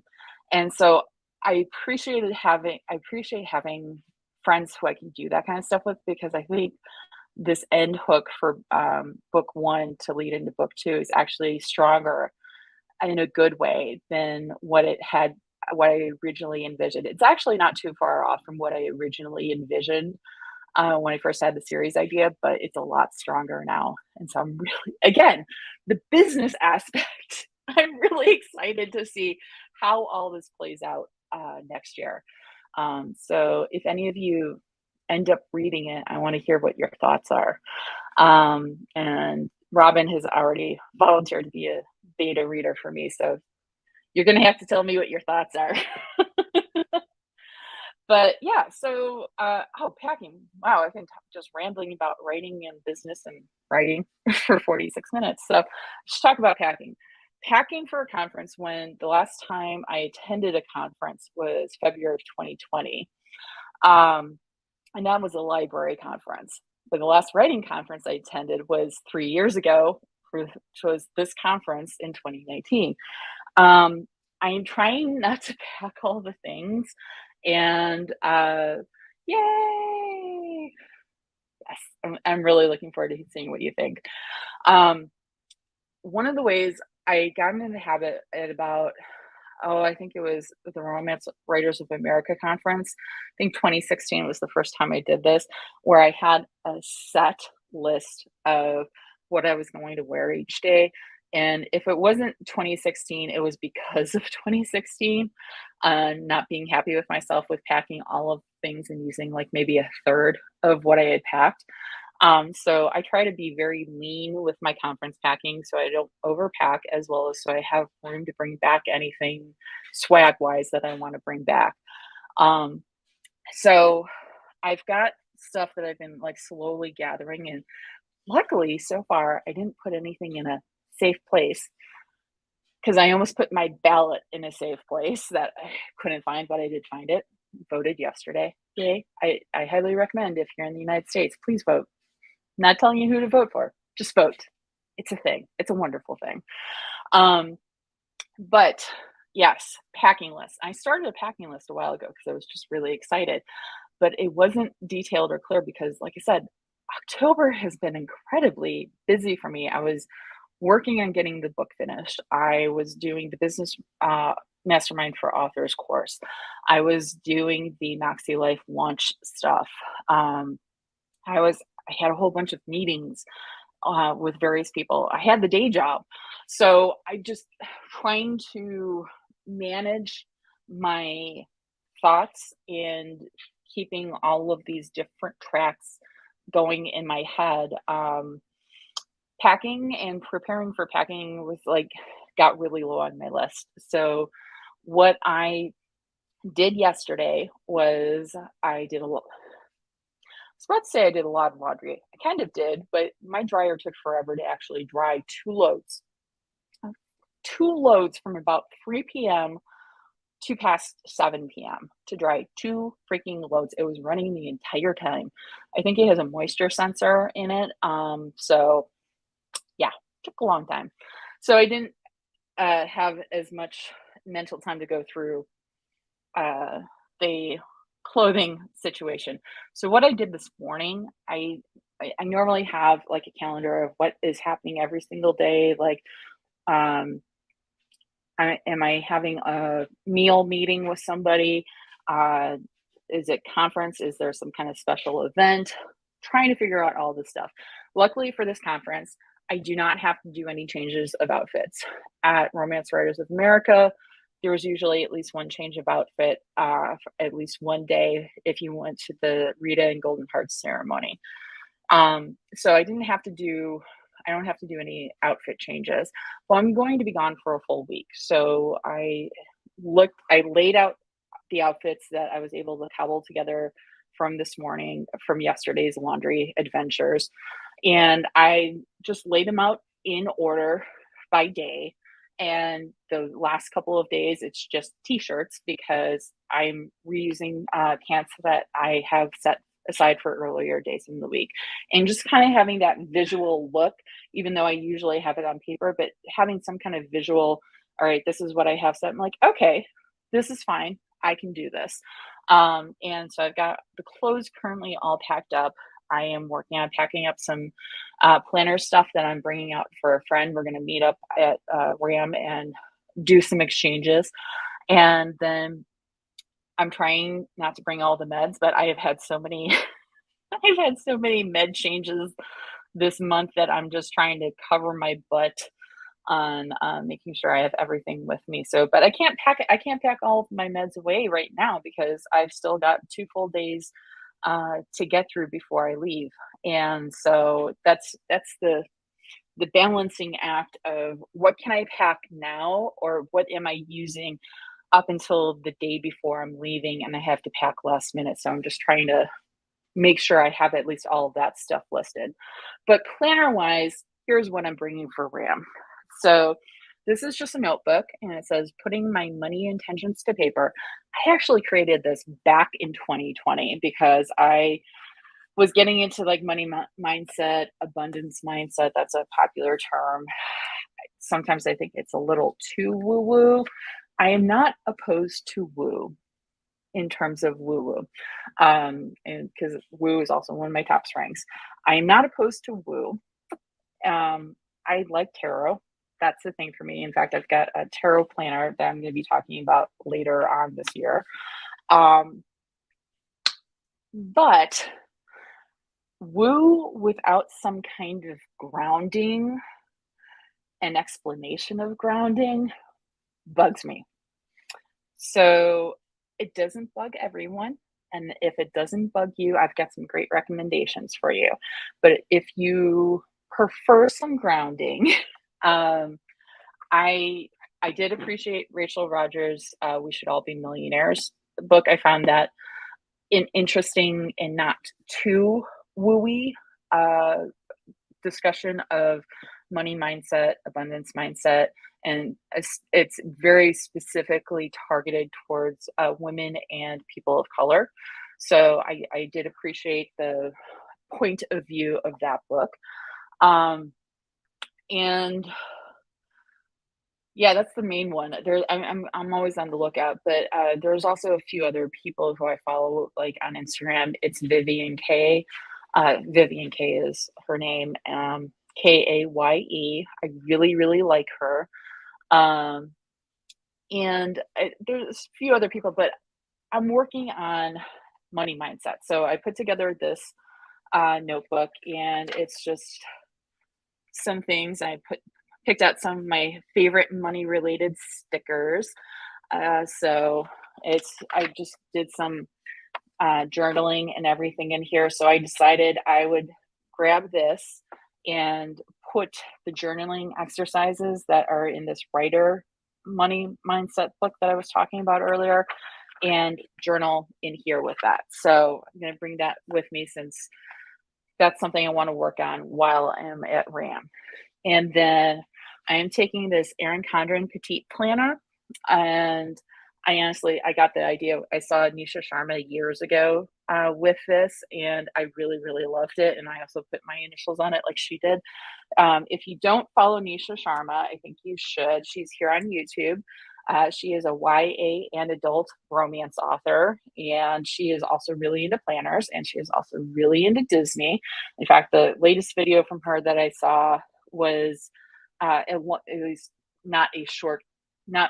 And so I appreciate having friends who I can do that kind of stuff with, because I think this end hook for book one to lead into book two is actually stronger in a good way than what I originally envisioned. It's actually not too far off from what I originally envisioned when I first had the series idea, but it's a lot stronger now. And so I'm really, again, the business aspect, I'm really excited to see how all this plays out next year. So if any of you end up reading it, I want to hear what your thoughts are. And Robin has already volunteered to be a beta reader for me. So you're going to have to tell me what your thoughts are. But yeah, so packing. Wow, I've been just rambling about writing and business and writing for 46 minutes. So let's talk about packing. Packing for a conference, when the last time I attended a conference was February of 2020. And that was a library conference. But the last writing conference I attended was 3 years ago, which was this conference in 2019. I am trying not to pack all the things, and yay! Yes, I'm really looking forward to seeing what you think. One of the ways I got into the habit at about, I think it was the Romance Writers of America conference. I think 2016 was the first time I did this, where I had a set list of what I was going to wear each day. And if it wasn't 2016, it was because of 2016, not being happy with myself with packing all of things and using like maybe a third of what I had packed. So I try to be very lean with my conference packing so I don't overpack, as well as so I have room to bring back anything swag wise that I want to bring back. Um, so I've got stuff that I've been like slowly gathering, and luckily so far I didn't put anything in a safe place, because I almost put my ballot in a safe place that I couldn't find, but I did find it. Voted yesterday. Yay. I highly recommend, if you're in the United States, please vote. Not telling you who to vote for, just vote. It's a thing. It's a wonderful thing. But yes, packing list. I started a packing list a while ago because I was just really excited, but it wasn't detailed or clear because, like I said, October has been incredibly busy for me. I was working on getting the book finished. I was doing the business mastermind for authors course. I was doing the MäksēLife launch stuff. I had a whole bunch of meetings with various people. I had the day job. So I just trying to manage my thoughts and keeping all of these different tracks going in my head. Packing and preparing for packing was like, got really low on my list. So what I did yesterday was I did a lot. I was about to say I did a lot of laundry. I kind of did, but my dryer took forever to actually dry two loads from about 3 p.m. to past 7 p.m. to dry 2 freaking loads. It was running the entire time. I think it has a moisture sensor in it. So yeah, took a long time. So I didn't have as much mental time to go through the clothing situation. So what I did this morning, I normally have like a calendar of what is happening every single day. Like, am I having a meal meeting with somebody? Is it conference? Is there some kind of special event? Trying to figure out all this stuff. Luckily for this conference, I do not have to do any changes of outfits. At Romance Writers of America, there was usually at least one change of outfit at least one day if you went to the Rita and Golden Hearts ceremony. So I don't have to do any outfit changes. Well, I'm going to be gone for a full week. So I laid out the outfits that I was able to cobble together from yesterday's laundry adventures. And I just laid them out in order by day. And the last couple of days, it's just t-shirts because I'm reusing pants that I have set aside for earlier days in the week. And just kind of having that visual look, even though I usually have it on paper, but having some kind of visual, all right, this is what I have set. I'm like, okay, this is fine. I can do this. And so I've got the clothes currently all packed up. I am working on packing up some planner stuff that I'm bringing out for a friend. We're going to meet up at RAM and do some exchanges. And then I'm trying not to bring all the meds, but I have had so many, I've had so many med changes this month that I'm just trying to cover my butt on making sure I have everything with me. So, but I can't pack all of my meds away right now because I've still got 2 full days to get through before I leave. And so that's the balancing act of what can I pack now or what am I using up until the day before I'm leaving and I have to pack last minute. So I'm just trying to make sure I have at least all of that stuff listed. But planner wise, here's what I'm bringing for RAM. So this is just a notebook and it says putting my money intentions to paper. I actually created this back in 2020 because I was getting into like money mindset, abundance mindset. That's a popular term. Sometimes I think it's a little too woo woo. I am not opposed to woo in terms of woo woo. And because woo is also one of my top strengths. I am not opposed to woo. I like tarot. That's the thing for me. In fact, I've got a tarot planner that I'm going to be talking about later on this year. But woo without some kind of grounding and explanation of grounding bugs me. So it doesn't bug everyone. And if it doesn't bug you, I've got some great recommendations for you. But if you prefer some grounding, I did appreciate Rachel Rogers' We Should All Be Millionaires book. I found that interesting and not too wooey discussion of money mindset, abundance mindset, and it's very specifically targeted towards women and people of color. So I did appreciate the point of view of that book. And yeah, that's the main one. I'm always on the lookout, but there's also a few other people who I follow, like on Instagram. It's Vivian K. Vivian K is her name. Kaye. I really, really like her. And there's a few other people, but I'm working on money mindset. So I put together this notebook, and it's just some things picked out some of my favorite money related stickers. So I just did some journaling and everything in here. So I decided I would grab this and put the journaling exercises that are in this writer money mindset book that I was talking about earlier and journal in here with that. So I'm going to bring that with me since that's something I want to work on while I'm at RAM. And then I am taking this Erin Condren Petite Planner, and I got the idea. I saw Nisha Sharma years ago with this, and I really, really loved it. And I also put my initials on it like she did. If you don't follow Nisha Sharma, I think you should. She's here on YouTube. She is a YA and adult romance author, and she is also really into planners, and she is also really into Disney. In fact, the latest video from her that I saw was it was not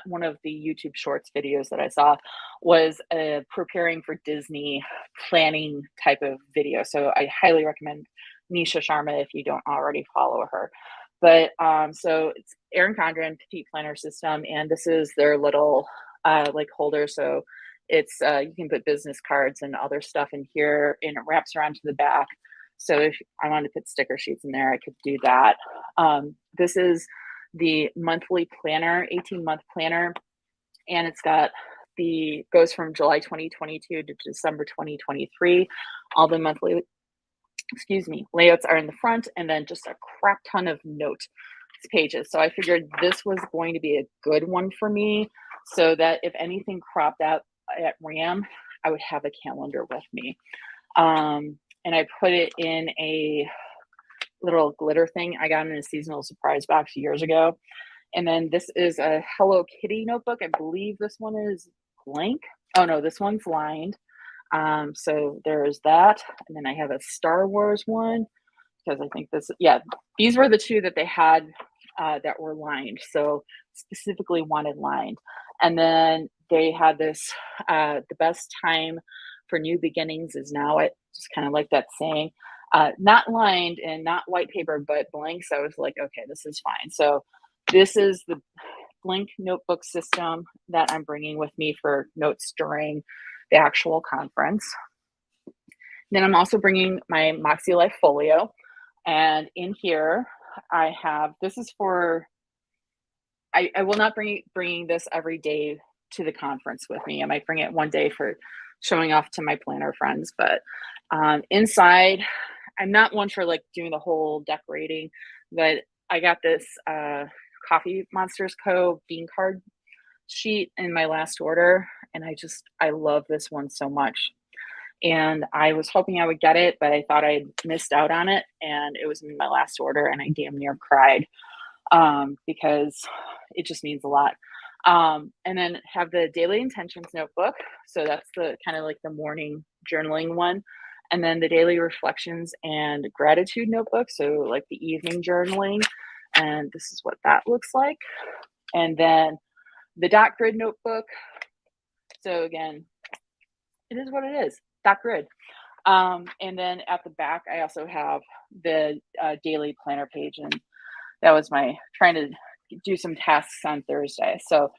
one of the YouTube Shorts videos that I saw, was a preparing for Disney planning type of video. So I highly recommend Nisha Sharma if you don't already follow her. But so it's Erin Condren Petite Planner System, and this is their little like holder. So it's you can put business cards and other stuff in here, and it wraps around to the back. So if I wanted to put sticker sheets in there, I could do that. This is the monthly planner, 18-month planner, and it's got goes from July 2022 to December 2023. All the monthly layouts are in the front, and then just a crap ton of note pages. So I figured this was going to be a good one for me so that if anything cropped out at RAM, I would have a calendar with me. And I put it in a little glitter thing I got in a seasonal surprise box years ago. And then this is a Hello Kitty notebook. I believe this one is blank. Oh no, this one's lined. So there's that. And then I have a Star Wars one because I think this, yeah, these were the two that they had that were lined. So specifically wanted lined. And then they had this, the best time for new beginnings is now. I just kind of like that saying, not lined and not white paper, but blank. So I was like, okay, this is fine. So this is the blank notebook system that I'm bringing with me for notes during the actual conference. Then I'm also bringing my MäksēLife folio. And in here, I have, this is for, I will not bringing this every day to the conference with me. I might bring it one day for showing off to my planner friends, but inside, I'm not one for like doing the whole decorating, but I got this Coffee Monsters Co. bean card sheet in my last order, and I love this one so much. And I was hoping I would get it, but I thought I'd missed out on it, and it was in my last order, and I damn near cried because it just means a lot. And then have the daily intentions notebook. So that's the kind of like the morning journaling one. And then the daily reflections and gratitude notebook. So like the evening journaling. And this is what that looks like. And then the dot grid notebook. So again, it is what it is, dot grid. And then at the back, I also have the daily planner page. And that was my trying to do some tasks on Thursday. So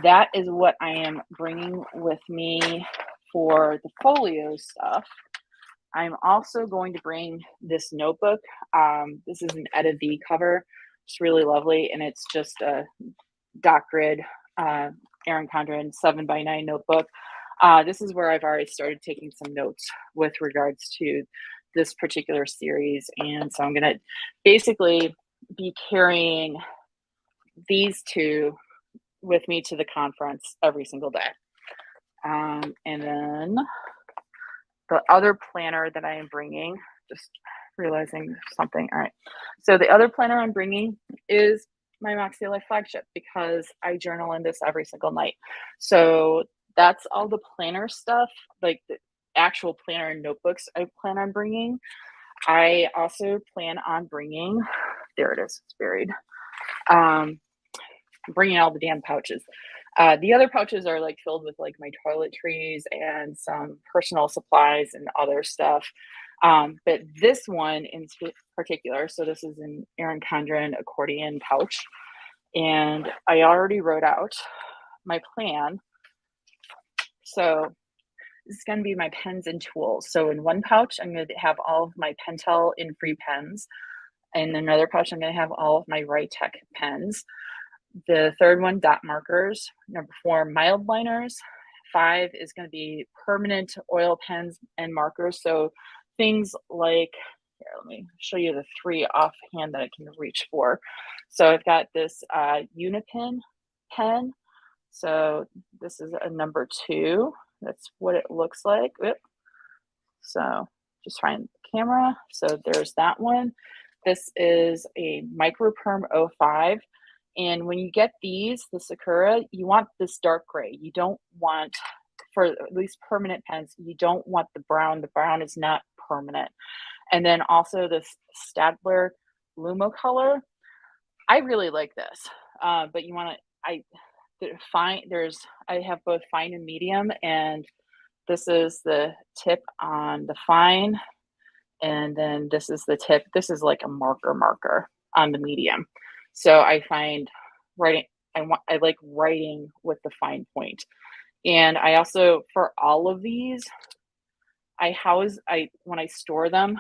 that is what I am bringing with me for the folio stuff. I'm also going to bring this notebook. This is an Etta V cover. It's really lovely, and it's just a dot grid Erin Condren 7x9 notebook. This is where I've already started taking some notes with regards to this particular series, and so I'm going to basically be carrying these two with me to the conference every single day. And then the other planner that I am bringing, just realizing something. All right. So the other planner I'm bringing is my MäksēLife flagship because I journal in this every single night. So that's all the planner stuff, like the actual planner and notebooks I plan on bringing. I also plan on bringing, there it is, it's buried. Bringing all the damn pouches. The other pouches are like filled with like my toiletries and some personal supplies and other stuff. But this one in particular, so this is an Erin Condren accordion pouch. And I already wrote out my plan. So this is going to be my pens and tools. So in one pouch, I'm going to have all of my Pentel in free pens. In another pouch, I'm going to have all of my Write-Tech pens. The third one, dot markers. Number 4, mild liners. 5 is going to be permanent oil pens and markers. So things like, here, let me show you the 3 offhand that I can reach for. So I've got this Unipin pen. So this is a number 2. That's what it looks like. Oop. So just find the camera. So there's that one. This is a Microperm 05. And when you get these, the Sakura, you want this dark gray. You don't want, for at least permanent pens, you don't want the brown. The brown is not permanent. And then also this Stadler Lumo color. I really like this, but you want to, I have both fine and medium, and this is the tip on the fine, and then this is the tip. This is like a marker on the medium. So I find writing, I like writing with the fine point. And I also, for all of these, when I store them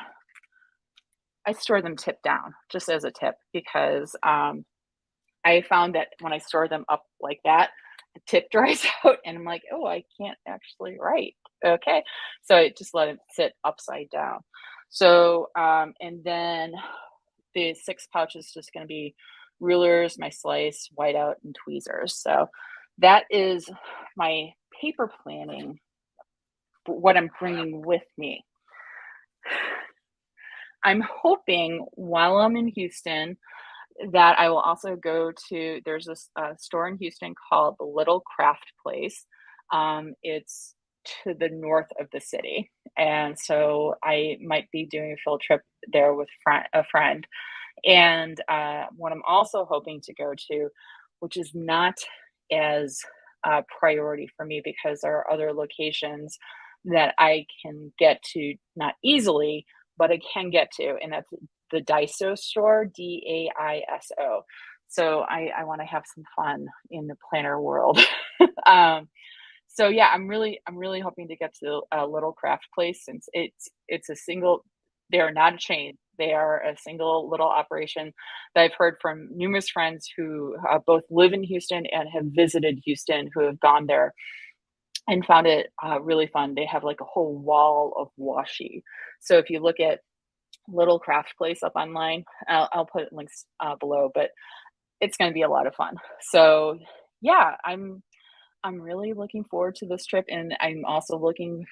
tip down, just as a tip, because I found that when I store them up like that, the tip dries out and I'm like, oh, I can't actually write. Okay. So I just let it sit upside down. So, and then the 6 pouch is just going to be rulers, my slice, whiteout, and tweezers. So that is my paper planning, what I'm bringing with me. I'm hoping while I'm in Houston that I will also go to, there's this store in Houston called the Little Craft Place. It's to the north of the city. And so I might be doing a field trip there with a friend. And what I'm also hoping to go to, which is not as priority for me because there are other locations that I can get to, not easily, but I can get to, and that's the Daiso store, Daiso. So I want to have some fun in the planner world. um, so yeah, I'm really hoping to get to a Little Craft Place, since it's a single. They are not a chain. They are a single little operation that I've heard from numerous friends who both live in Houston and have visited Houston, who have gone there and found it really fun. They have like a whole wall of washi. So if you look at Little Craft Place up online, I'll put links below, but it's going to be a lot of fun. So yeah, I'm really looking forward to this trip, and I'm also looking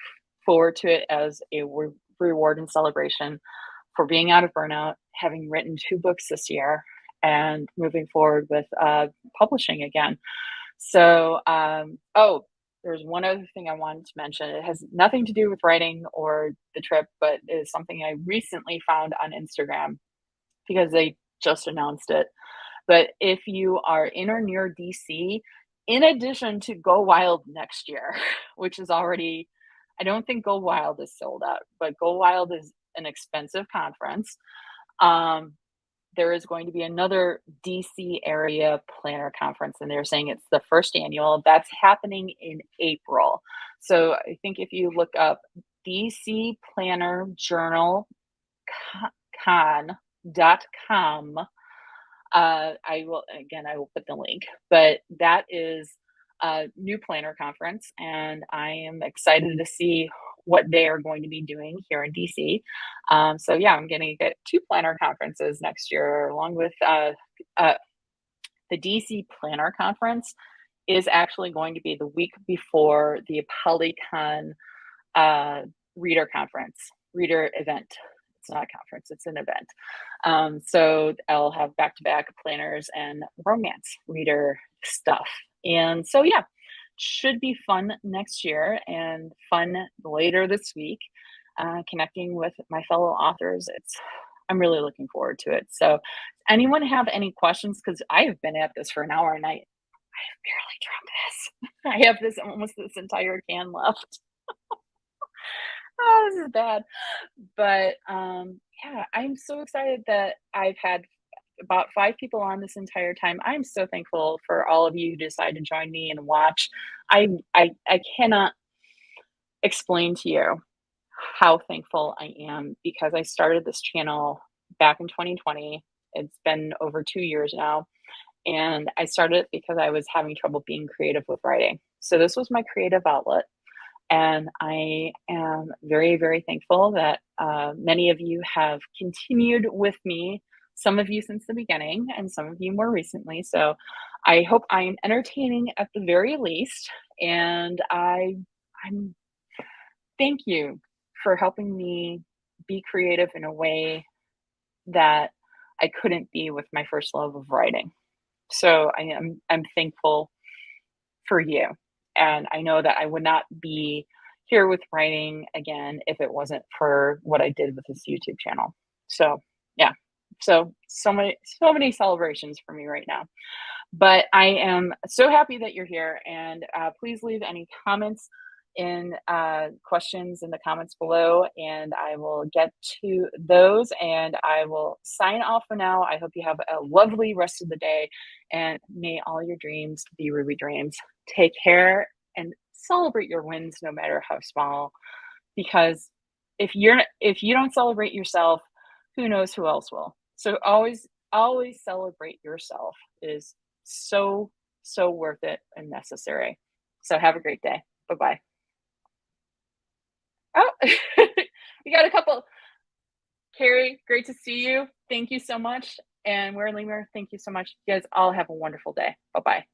forward to it as a reward and celebration for being out of burnout, having written 2 books this year, and moving forward with publishing again. So, oh, there's one other thing I wanted to mention. It has nothing to do with writing or the trip, but is something I recently found on Instagram because they just announced it. But if you are in or near DC, in addition to Go Wild next year, which is already, I don't think Go Wild is sold out, but Go Wild is an expensive conference. Um, there is going to be another DC area planner conference, and they're saying it's the first annual. That's happening in April. So I think if you look up DC Planner Journal con.com, I will put the link, but that is a new planner conference, and I am excited to see what they are going to be doing here in DC. So yeah, I'm going to get 2 planner conferences next year, along with uh, the DC Planner Conference is actually going to be the week before the Polycon uh, reader event. It's not a conference, it's an event. So I'll have back-to-back planners and romance reader stuff. And so, yeah, should be fun next year and fun later this week, connecting with my fellow authors. I'm really looking forward to it. So anyone have any questions? Because I have been at this for an hour and I have barely drunk this. I have almost this entire can left. Oh, this is bad. But yeah, I'm so excited that I've had about 5 people on this entire time. I'm so thankful for all of you who decide to join me and watch. I cannot explain to you how thankful I am, because I started this channel back in 2020. It's been over 2 years now. And I started it because I was having trouble being creative with writing. So this was my creative outlet. And I am very, very thankful that many of you have continued with me, some of you since the beginning, and some of you more recently. So I hope I'm entertaining at the very least. And I'm thank you for helping me be creative in a way that I couldn't be with my first love of writing. So I'm thankful for you. And I know that I would not be here with writing again if it wasn't for what I did with this YouTube channel. So yeah. So many celebrations for me right now. But I am so happy that you're here, and please leave any comments and questions in the comments below, and I will get to those, and I will sign off for now. I hope you have a lovely rest of the day, and may all your dreams be ruby dreams. Take care and celebrate your wins, no matter how small, because if you don't celebrate yourself, who knows who else will. So always celebrate yourself. It is so worth it and necessary. So have a great day. Bye-bye. Oh, we got a couple. Carrie, great to see you. Thank you so much. And we're Lemur. Thank you so much. You guys all have a wonderful day. Bye-bye.